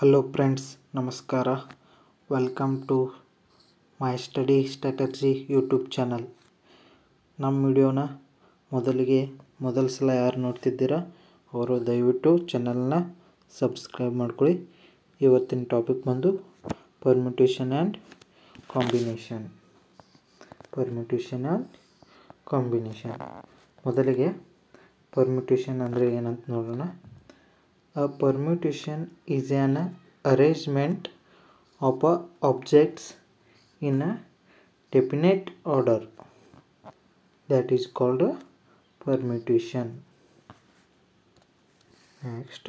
Hello friends, ನಮಸ್ಕಾರ. Welcome to my study strategy YouTube channel. ನಮ್ಮ ವಿಡಿಯೋನ ಮೊದಲ ಸಲ ಯಾರು ನೋಡ್ತಿದ್ದೀರಾ ಅವರು ದಯವಿಟ್ಟು ಚಾನಲ್ನ ಸಬ್ಸ್ಕ್ರೈಬ್ ಮಾಡ್ಕೊಳ್ಳಿ. ಇವತ್ತಿನ ಟಾಪಿಕ್ ಬಂದು ಪರ್ಮ್ಯುಟೇಷನ್ ಆ್ಯಂಡ್ ಕಾಂಬಿನೇಷನ್. ಮೊದಲಿಗೆ ಪರ್ಮ್ಯುಟೇಷನ್ ಅಂದರೆ ಏನಂತ ನೋಡೋಣ. A permutation is an arrangement of objects in a definite order. That is called a permutation. Next,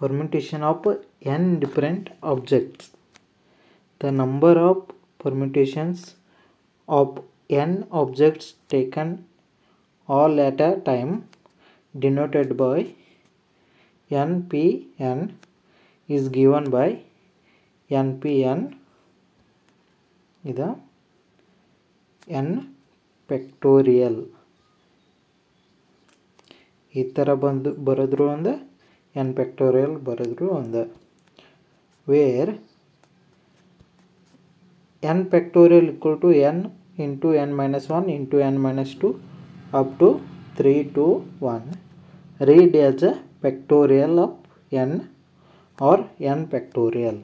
permutation of n different objects. The number of permutations of n objects taken all at a time, denoted by npn, is given by npn ಇದು n factorial. ಈ ಥರ ಬರೆದ್ರು ಒಂದು n factorial ಬರೆದ್ರು ಒಂದು. Where n factorial equal to n into n minus 1 into n minus 2 up to 3 to 1. Read as a factorial of n or n factorial.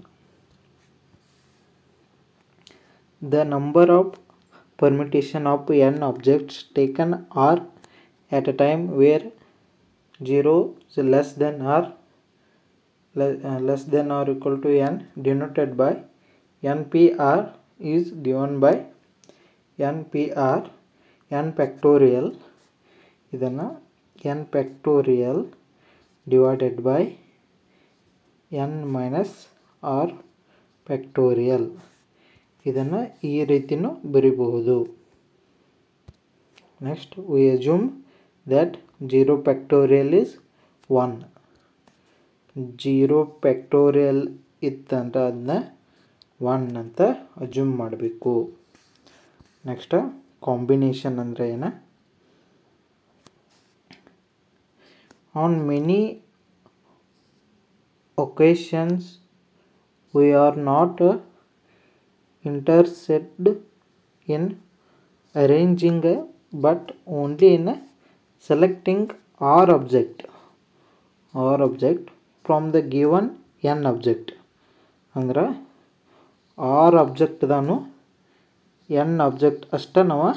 The number of permutation of n objects taken are at a time where 0 is less than or equal to n, denoted by npr, is given by npr n factorial. ಇದನ್ನು n factorial divided by n minus r factorial. ಇದನ್ನು ಈ ರೀತಿನೂ ಬರಿಬಹುದು. Next, we assume that 0 factorial is 1. 0 factorial ಇತ್ತಂತ ಅದನ್ನ 1 ಅಂತ assume ಮಾಡಬೇಕು. Next, combination ಅಂದರೆ ಏನು. On many occasions, we are not interested in arranging but only in selecting R object from the given n object. ಅಂದ್ರೆ R object ದಾನು n object ಅಷ್ಟ ನಾವು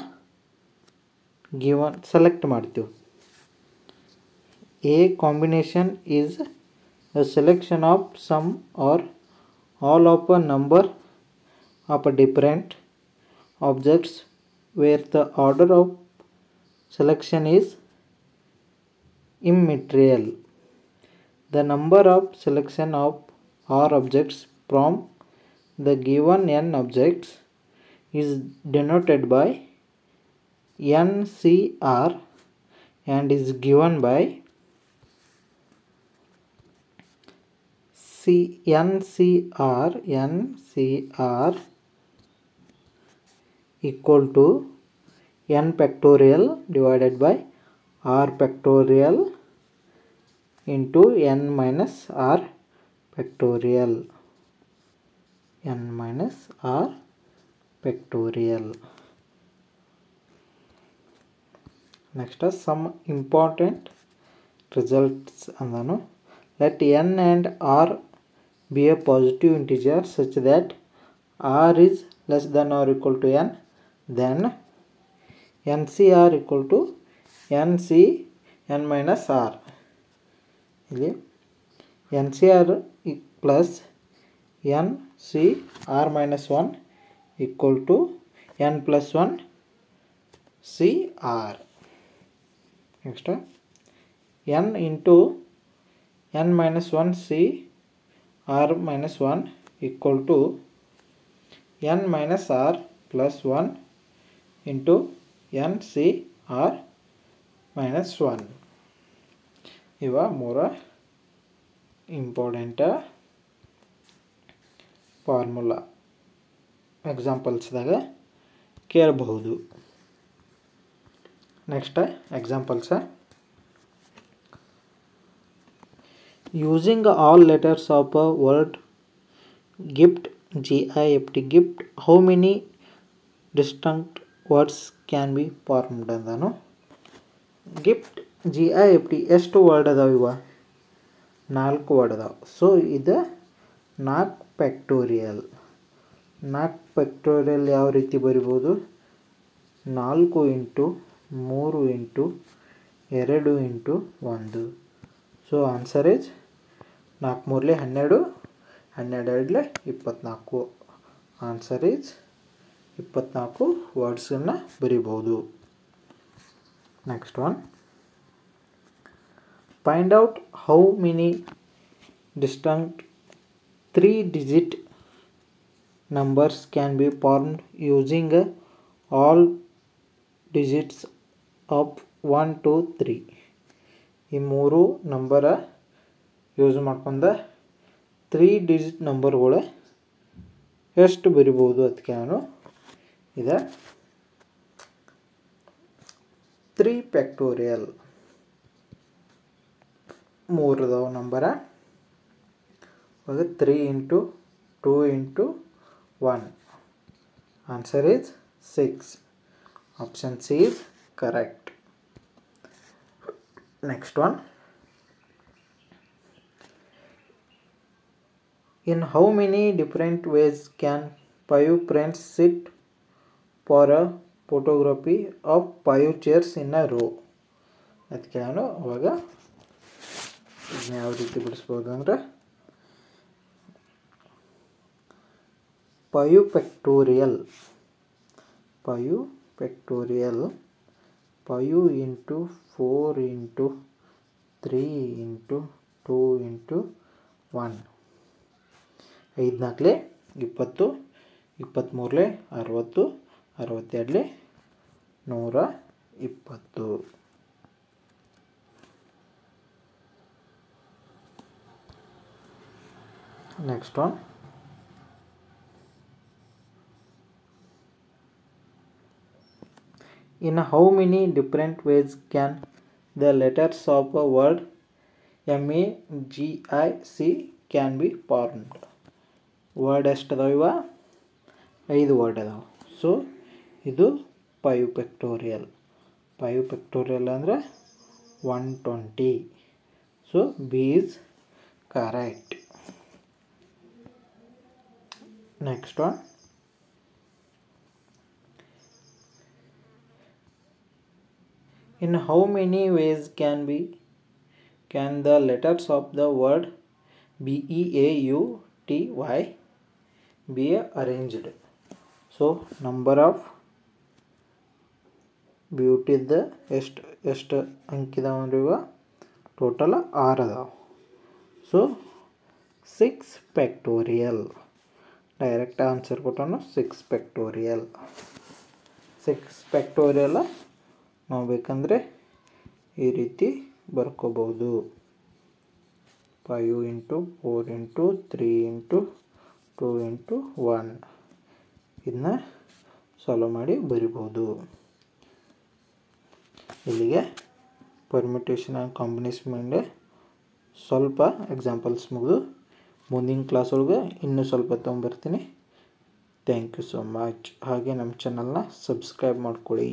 given select ಮಾಡ್ತೀವಿ. A combination is a selection of some or all of a number of different objects where the order of selection is immaterial. The number of selection of R objects from the given n objects is denoted by NCR and is given by NCR equal to n factorial divided by r factorial into n minus r factorial. Next, some important results ಅಂದನು. Let n and r be a positive integer such that r is less than or equal to n, then NCR equal to NC n minus r. ಇಲ್ಲಿ NCR plus NCR minus 1 equal to n plus 1 CR. Next, n into n minus 1 CR minus 1 equal to n minus r plus 1 into n CR minus 1. ಇವ ಮೂರ important formula ಎಕ್ಸಾಂಪಲ್ಸ್ದಾಗ ಕೇಳಬಹುದು. Next ಎಕ್ಸಾಂಪಲ್ಸ. using all letters of a word gift, gift, gift, how many distinct words can be formed ಅಂದನು. Gift GIFT ಎಷ್ಟು word ಅದಾವ? ಇವ 4 word ಅದಾವ. So ಇದು 4 factorial. 4 factorial ಯಾವ ರೀತಿ ಬರಿಬೋದು? 4 into 3 into 2 into 1. So answer is 4 ಮೂರಲೆ 12, 12 ಎರಡಲೆ 24. Answer is 24 ವರ್ಡ್ಸನ್ನು ಬರಿಬೋದು. Next one, find out how many distinct 3-digit numbers can be formed using all digits of 1 to 3. ಈ 3 ನಂಬರ ಯೂಸ್ ಮಾಡ್ಕೊಂಡ 3-digit ನಂಬರ್ಗಳು ಎಷ್ಟು ಬರಿಬೋದು ಅದಕ್ಕೆ ನಾನು ಇದೆ 3 ಫ್ಯಾಕ್ಟೋರಿಯಲ್. 3 ಅದಾವ number. 3 into 2 into 1. Answer is 6. Option C is correct. Next one, in how many different ways can 5 friends sit for a photography of 5 chairs in a row? ಅದಕ್ಕೆ ನಾನು ಅವಾಗ ಇದನ್ನ ಯಾವ ರೀತಿ ಬಿಡಿಸ್ಬೋದು ಅಂದರೆ 5 factorial 5 into 4 into 3 into 2 into 1. 5 4 20, 23 60, 62 120. Next one, in how many different ways can the letters of a word MAGIC can be formed? Word ಎಷ್ಟು ಅದಾವ? ಇವ 5 ವರ್ಡ್ ಅದಾವ. ಸೊ ಇದು 5 ಫ್ಯಾಕ್ಟೋರಿಯಲ್. 5 ಫ್ಯಾಕ್ಟೋರಿಯಲ್ ಅಂದರೆ 120. So B is correct. Next one, in how many ways can the letters of the word BEAUTY be arranged? So number of ಬ್ಯೂಟಿದ ಎಷ್ಟು ಅಂಕಿದಾವ ಅಂದ್ರೆ ಇವ ಟೋಟಲ್ 6 ಅದಾವ. So 6 factorial. ಡೈರೆಕ್ಟ್ ಆನ್ಸರ್ ಕೊಟ್ಟನು 6 ಫ್ಯಾಕ್ಟೋರಿಯಲ್. 6 ಫ್ಯಾಕ್ಟೋರಿಯಲ್ ನಾವು ಬೇಕಂದರೆ ಈ ರೀತಿ ಬರ್ಕೋಬಹುದು. 5 ಇಂಟು 4 ಇಂಟು 3 ಇಂಟು 2 ಇಂಟು 1. ಇದನ್ನ ಸಾಲ್ವ್ ಮಾಡಿ ಬರಿಬೋದು. ಇಲ್ಲಿಗೆ ಪರ್ಮಿಟೇಷನ್ ಆ್ಯಂಡ್ ಕಾಂಬಿನೇಷನ್ ಸ್ವಲ್ಪ ಎಕ್ಸಾಂಪಲ್ಸ್ ಮುಗಿದು ಮುಂದಿನ ಕ್ಲಾಸ್ ಒಳಗೆ ಇನ್ನೂ ಸ್ವಲ್ಪ ತೊಗೊಂಬರ್ತೀನಿ. Thank you so much. ಹಾಗೆ ನಮ್ಮ ಚಾನಲ್ನ ಸಬ್ಸ್ಕ್ರೈಬ್ ಮಾಡ್ಕೊಳ್ಳಿ.